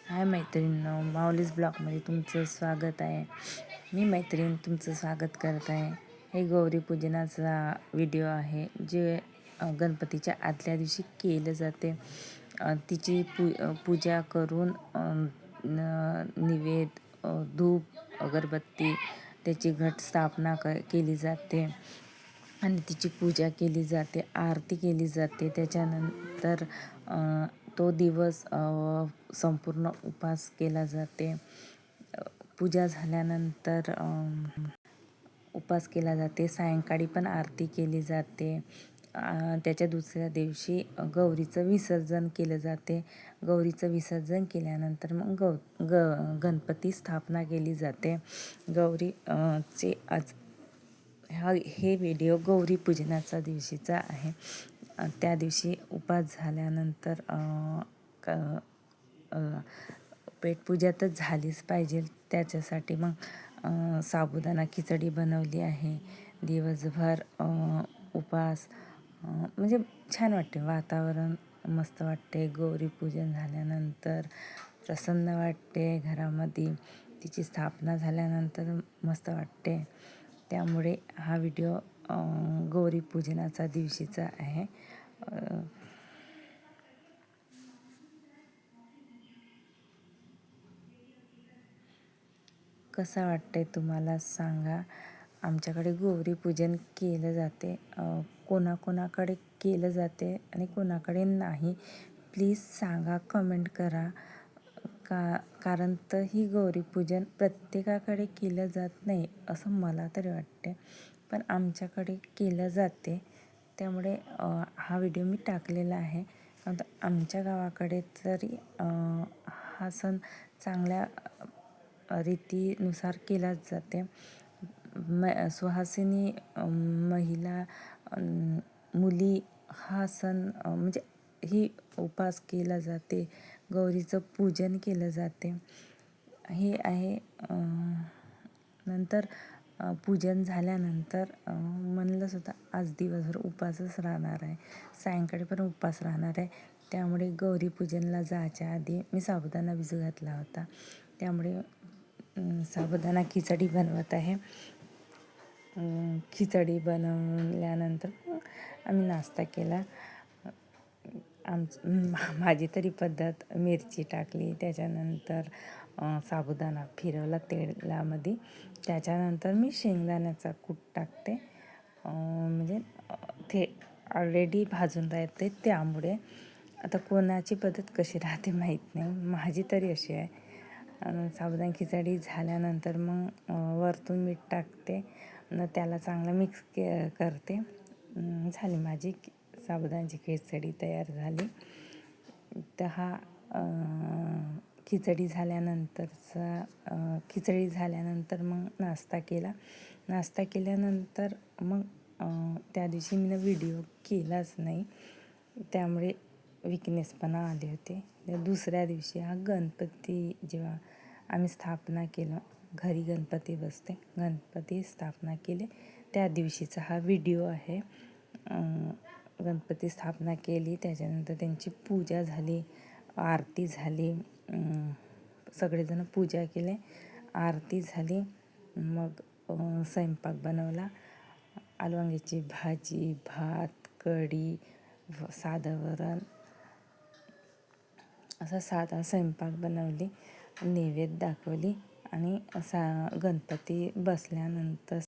हाय मैत्रिणींनो, माऊलीज ब्लॉगमध्ये तुमचं स्वागत आहे. मी मैत्रीण तुमचं स्वागत करत आहे. हे गौरी पूजनाचा व्हिडिओ आहे जे गणपतीच्या आदल्या दिवशी केलं जाते. तिची पूजा करून धूप अगरबत्ती त्याची घट स्थापना केली जाते आणि तिची पूजा केली जाते, आरती केली जाते. त्याच्यानंतर तो दिवस संपूर्ण उपास केला जाते. पूजा झाल्यानंतर उपास केला जाते. सायंकाळी पण आरती केली जाते. त्याच्या दुसऱ्या दिवशी गौरीचं विसर्जन केलं जाते. गौरीचं विसर्जन केल्यानंतर मग गणपती स्थापना केली जाते. गौरीचे आज हे व्हिडिओ गौरी पूजनाचा दिवशीचा आहे. त्या दिवशी उपास झाल्यानंतर पेटपूजा तर झालीच पाहिजे. त्याच्यासाठी मग साबुदाणा खिचडी बनवली आहे. दिवसभर उपास म्हणजे छान वाटते, वातावरण मस्त वाटते. गौरी पूजन झाल्यानंतर प्रसन्न वाटते घरामध्ये. तिची स्थापना झाल्यानंतर मस्त वाटते. त्यामुळे हा व्हिडिओ गौरी पूजनाचा दिवशीचा आहे. कसा वाटते तुम्हाला सांगा. आमच्याकडे गौरी पूजन केलं जाते. कोणाकोणाकडे केलं जाते आणि कोणाकडे नाही, प्लीज सांगा, कमेंट करा. कारण तर ही गौरी पूजन प्रत्येकाकडे केलं जात नाही असं मला तरी वाटते, पण आमच्याकडे केलं जाते. त्यामुळे हा व्हिडिओ मी टाकलेला आहे. आमच्या गावाकडे तरी हा सण चांगल्या रीतीनुसार केलाच जाते. सुहासिनी महिला मुली हा सण म्हणजे ही उपास केला जाते. गौरीचं पूजन केलं जाते. हे आहे. नंतर पूजन झाल्यानंतर म्हणलंच होतं आज दिवसभर उपासच राहणार आहे, सायंकाळी पण उपास राहणार आहे. त्यामुळे गौरी पूजनला जायच्या आधी मी साबुदाणा भिजू घातला होता. त्यामुळे साबुदाणा खिचडी बनवत आहे. खिचडी बनवल्यानंतर आम्ही नाश्ता केला. माझी तरी पद्धत मिरची टाकली, त्याच्यानंतर साबुदाणा फिरवला तेलामध्ये. त्याच्यानंतर मी शेंगदाण्याचा कूट टाकते. म्हणजे ते ऑलरेडी भाजून राहते. त्यामुळे आता कोणाची पद्धत कशी राहते माहीत नाही, माझी तरी अशी आहे. साबुदाणा खिचडी झाल्यानंतर मग वरतून मीठ टाकते, त्याला चांगलं मिक्स करते. झाली माझी साबुदाण्याची खिचडी तयार झाली. तर हा खिचडी झाल्यानंतर मग नाश्ता केला. नाश्ता केल्यानंतर मग त्या दिवशी मी व्हिडिओ केलाच नाही, त्यामुळे विकनेसपणा आले होते. दुसऱ्या दिवशी हा गणपती जेव्हा आम्ही स्थापना केलं, घरी गणपती बसते, गणपती स्थापना केले त्या दिवशीचा हा व्हिडिओ आहे. गणपती स्थापना केली, त्याच्यानंतर त्यांची पूजा झाली, आरती झाली. सगळेजण पूजा केले, आरती झाली. मग स्वयंपाक बनवला. आलू वांग्याची भाजी, भात, कढी, साधं वरण, असा साधा स्वयंपाक बनवली, नैवेद्य दाखवली आणि गणपती बसल्यानंतर